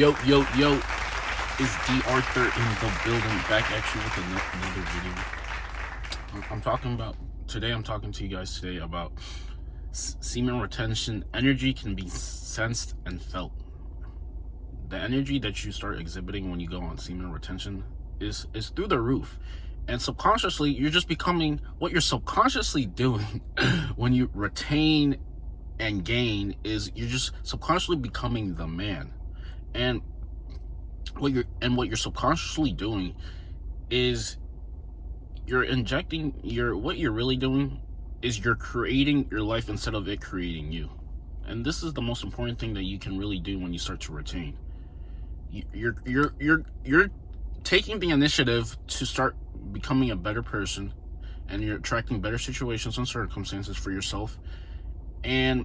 Yo, is D.Arthur in the building, back at you with another video. I'm talking to you guys today about semen retention. Energy can be sensed and felt. The energy that you start exhibiting when you go on semen retention is through the roof. And subconsciously, you're just becoming what you're subconsciously doing when you retain and gain is you're just subconsciously becoming the man. And what you're subconsciously doing is you're injecting what you're really doing is you're creating your life instead of it creating you. And this is the most important thing that you can really do when you start to retain. You're taking the initiative to start becoming a better person, and you're attracting better situations and circumstances for yourself. And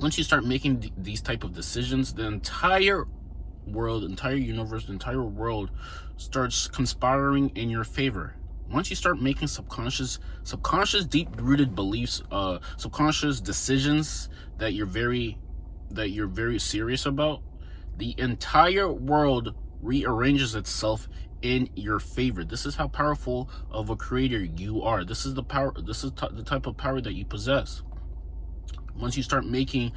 once you start making these type of decisions, the entire world, entire universe, the entire world starts conspiring in your favor. Once you start making subconscious deep-rooted beliefs, subconscious decisions that you're very serious about, the entire world rearranges itself in your favor. This is how powerful of a creator you are. This is the power. This is the type of power that you possess. Once you start making,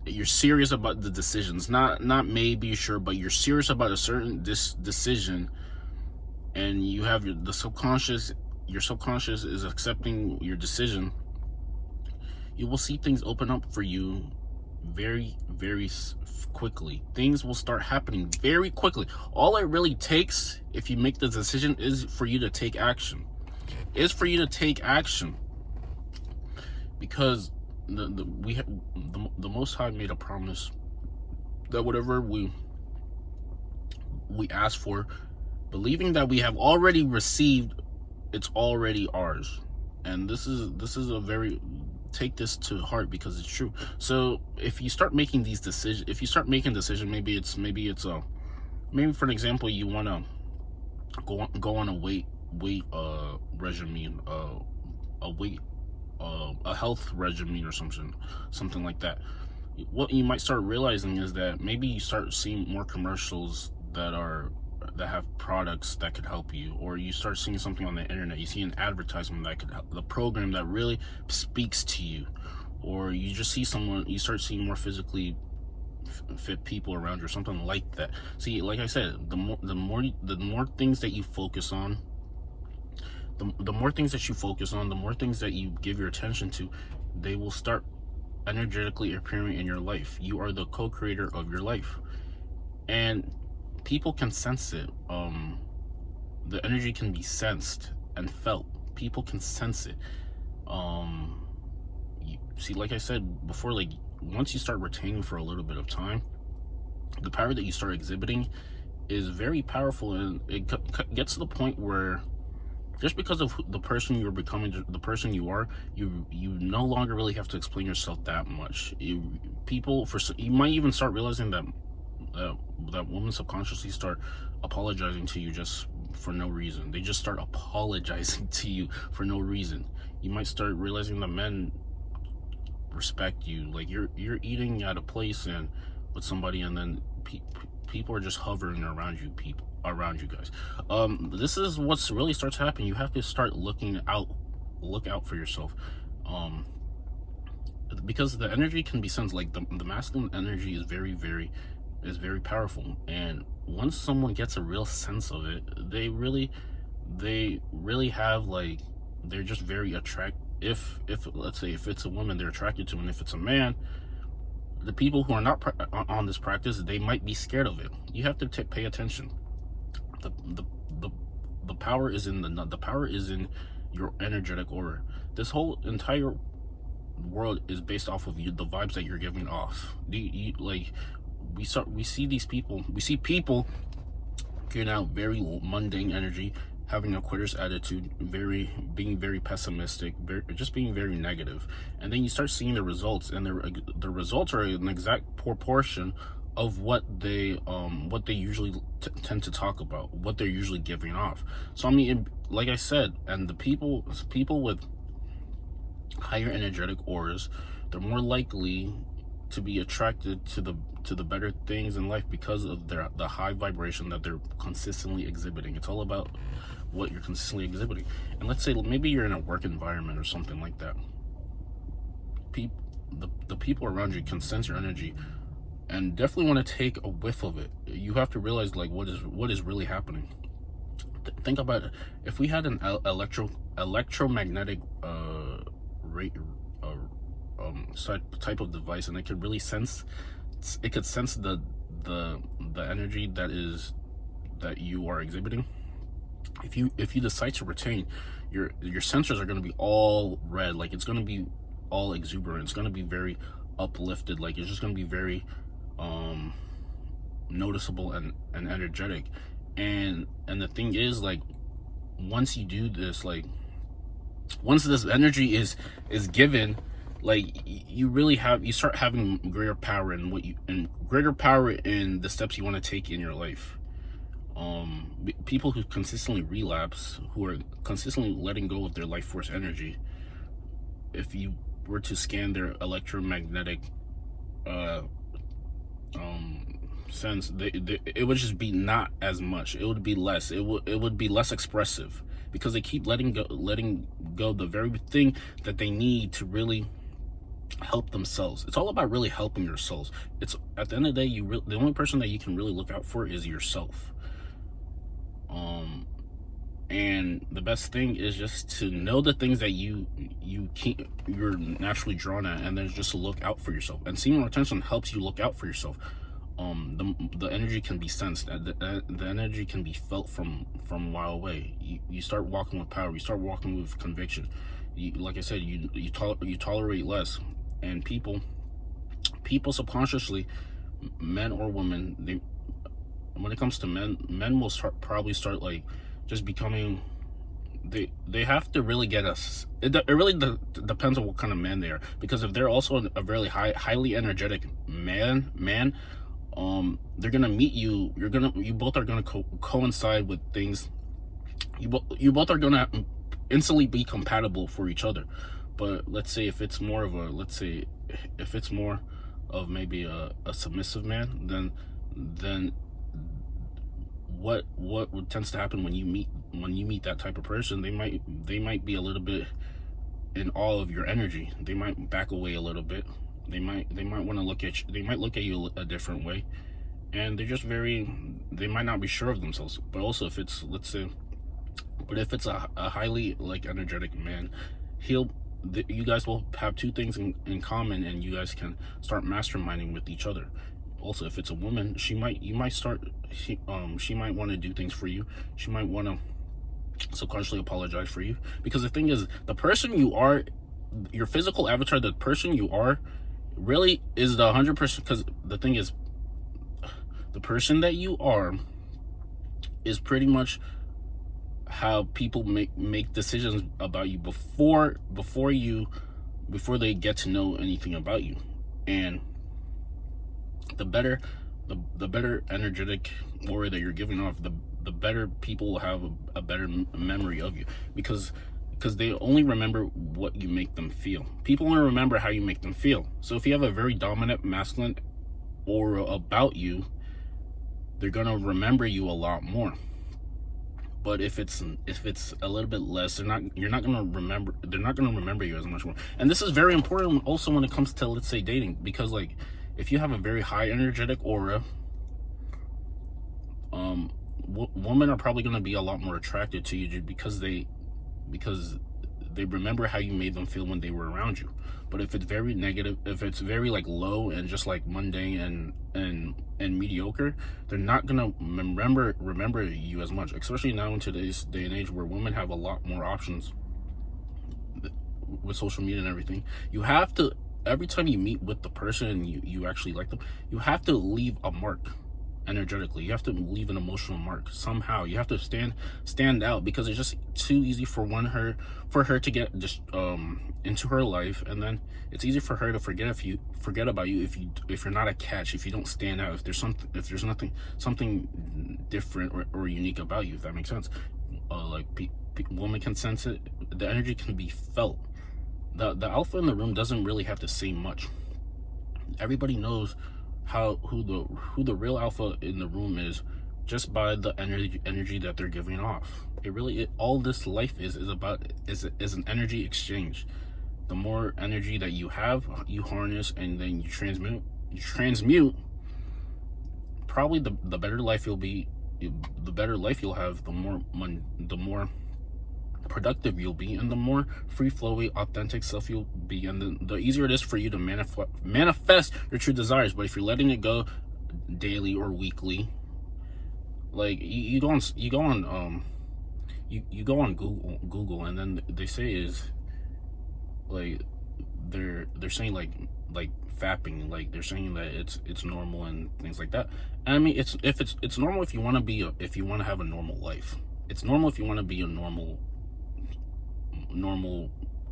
you're serious about the decisions, not maybe sure, but you're serious about a certain decision, and you have your subconscious is accepting your decision. You will see things open up for you very quickly. Things will start happening very quickly. All it really takes, if you make the decision, is for you to take action. Because the Most High made a promise that whatever we ask for, believing that we have already received, it's already ours. And this is a very, take this to heart because it's true. So if you start making these decisions, maybe for an example, you want to go on a weight regimen, a health regimen or something like that. What you might start realizing is that maybe you start seeing more commercials that have products that could help you, or you start seeing something on the internet, you see an advertisement that could help, the program that really speaks to you, or you just see someone, you start seeing more physically fit people around you or something like that. See, like I said, the more things that you focus on, the more things that you give your attention to, they will start energetically appearing in your life. You are the co-creator of your life, and people can sense it. The energy can be sensed and felt. People can sense it. See, like I said before, like once you start retaining for a little bit of time, the power that you start exhibiting is very powerful, and it gets to the point where just because of the person you're becoming, the person you are, you no longer really have to explain yourself that much. You might even start realizing that women subconsciously start apologizing to you just for no reason. They just start apologizing to you for no reason. You might start realizing that men respect you. Like you're eating at a place and with somebody, and then people are just hovering around you guys. This is what's really starts happening. You have to start look out for yourself, because the energy can be sensed. Like the masculine energy is very powerful, and once someone gets a real sense of it, they really have, like, they're just very if let's say if it's a woman, they're attracted to, and if it's a man, the people who are not on this practice, they might be scared of it. You have to pay attention. The power is in the power is in your energetic aura. This whole entire world is based off of the vibes that you're giving off. We see people giving out very mundane energy, having a quitter's attitude, being very pessimistic, just being very negative. And then you start seeing the results, and the results are an exact proportion of what they usually tend to talk about, what they're usually giving off. So I mean, like I said, and the people with higher energetic auras, they're more likely to be attracted to the better things in life because of the high vibration that they're consistently exhibiting. It's all about what you're consistently exhibiting. And let's say maybe you're in a work environment or something like that. The people around you can sense your energy and definitely want to take a whiff of it. You have to realize like what is really happening. Think about it. If we had an electromagnetic rate type of device, and it could really sense, it could sense the energy that you are exhibiting. If you decide to retain, your sensors are going to be all red, like it's going to be all exuberant, it's going to be very uplifted, like it's just going to be very noticeable and energetic. And the thing is, like, once you do this, like once this energy is given, like you start having greater power in the steps you want to take in your life. People who consistently relapse, who are consistently letting go of their life force energy, if you were to scan their electromagnetic sense, it would just be not as much. It would be less. It would be less expressive, because they keep letting go the very thing that they need to really help themselves. It's all about really helping yourselves. It's at the end of the day, the only person that you can really look out for is yourself. And the best thing is just to know the things that you're naturally drawn at, and then just look out for yourself. And semen retention helps you look out for yourself. The energy can be sensed, the energy can be felt from a while away. You start walking with power, you start walking with conviction. Like I said, you tolerate less. And people subconsciously, men or women, when it comes to men will probably start like just becoming, they have to really get us. It really depends on what kind of man they are, because if they're also a really highly energetic man, they're gonna meet you. You both are gonna coincide with things. You both are gonna instantly be compatible for each other. But let's say if it's more of maybe a submissive man, then what tends to happen when you meet that type of person, they might be a little bit in awe of your energy. They might back away a little bit. They might want to look at you. They might look at you a different way, and they might not be sure of themselves. But also, if it's a highly like energetic man, you guys will have two things in common, and you guys can start masterminding with each other. Also, if it's a woman, she might want to do things for you. She might want to subconsciously apologize for you, because the thing is, the person you are, your physical avatar, the person you are, really is the 100%. Because the thing is, the person that you are is pretty much how people make decisions about you before they get to know anything about you. And the better energetic aura that you're giving off, the better people will have a better memory of you, because they only remember what you make them feel. People only remember how you make them feel. So if you have a very dominant masculine aura about you, they're gonna remember you a lot more. But if it's a little bit less, they're not gonna remember you as much more. And this is very important also when it comes to, let's say, dating, because like if you have a very high energetic aura, women are probably gonna be a lot more attracted to you because they remember how you made them feel when they were around you. But if it's very negative, if it's very like low and just like mundane and mediocre, they're not gonna remember you as much. Especially now in today's day and age, where women have a lot more options with social media and everything. You have to, every time you meet with the person and you actually like them, you have to leave a mark energetically. You have to leave an emotional mark somehow. You have to stand out, because it's just too easy for her to get just into her life, and then it's easy for her to forget about you if you're not a catch, if you don't stand out, if there's something different or unique about you, if that makes sense. Like women can sense it. The energy can be felt. The alpha in the room doesn't really have to say much. Everybody knows who the real alpha in the room is just by the energy that they're giving off. All this life is an energy exchange. The more energy that you have, you harness, and then you transmute. Probably the better life you'll be, the better life you'll have, the more productive you'll be, and the more free flowing, authentic self you'll be, and the easier it is for you to manifest your true desires. But if you're letting it go daily or weekly, like you go on Google, and then they say is like they're saying like fapping, like they're saying that it's normal and things like that. And I mean, it's normal if you want to have a normal life. It's normal if you want to be a normal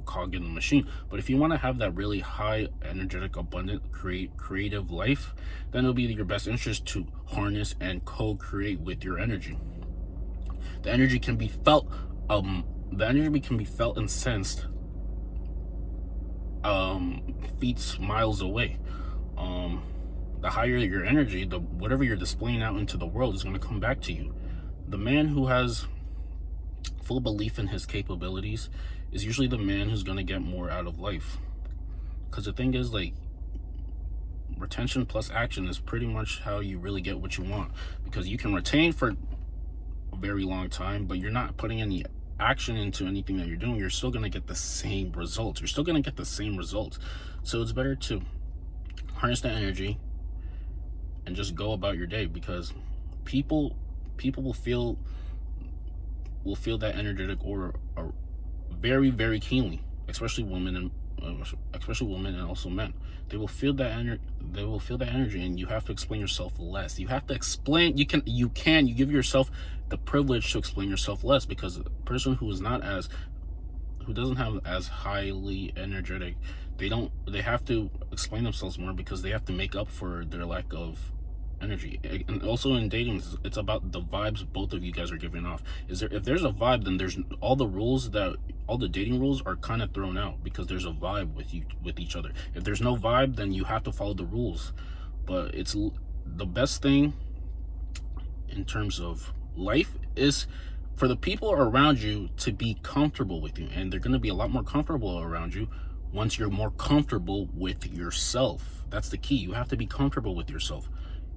cog in the machine. But if you want to have that really high, energetic, abundant, creative life, then it'll be your best interest to harness and co-create with your energy. The energy can be felt. The energy can be felt and sensed feet miles away. The higher your energy, the whatever you're displaying out into the world is going to come back to you. The man who has full belief in his capabilities is usually the man who's going to get more out of life. Because the thing is, like, retention plus action is pretty much how you really get what you want. Because you can retain for a very long time, but you're not putting any action into anything that you're doing. You're still going to get the same results. So it's better to harness that energy and just go about your day, because people will feel that energetic aura very, very keenly, especially women and also men. They will feel that energy, and you have to explain yourself less. You have to explain. You give yourself the privilege to explain yourself less, because a person who doesn't have as highly energetic, they have to explain themselves more, because they have to make up for their lack of energy. And also in dating, it's about the vibes both of you guys are giving off. If there's a vibe, then there's all the dating rules are kind of thrown out, because there's a vibe with each other. If there's no vibe, then you have to follow the rules. But it's the best thing in terms of life is for the people around you to be comfortable with you, and they're going to be a lot more comfortable around you once you're more comfortable with yourself. That's the key. You have to be comfortable with yourself.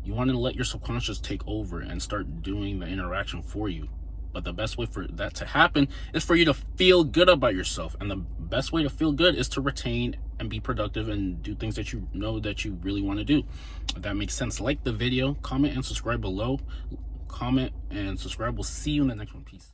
You want to let your subconscious take over and start doing the interaction for you. But the best way for that to happen is for you to feel good about yourself. And the best way to feel good is to retain and be productive and do things that you know that you really want to do. If that makes sense, like the video, comment and subscribe below. Comment and subscribe. We'll see you in the next one. Peace.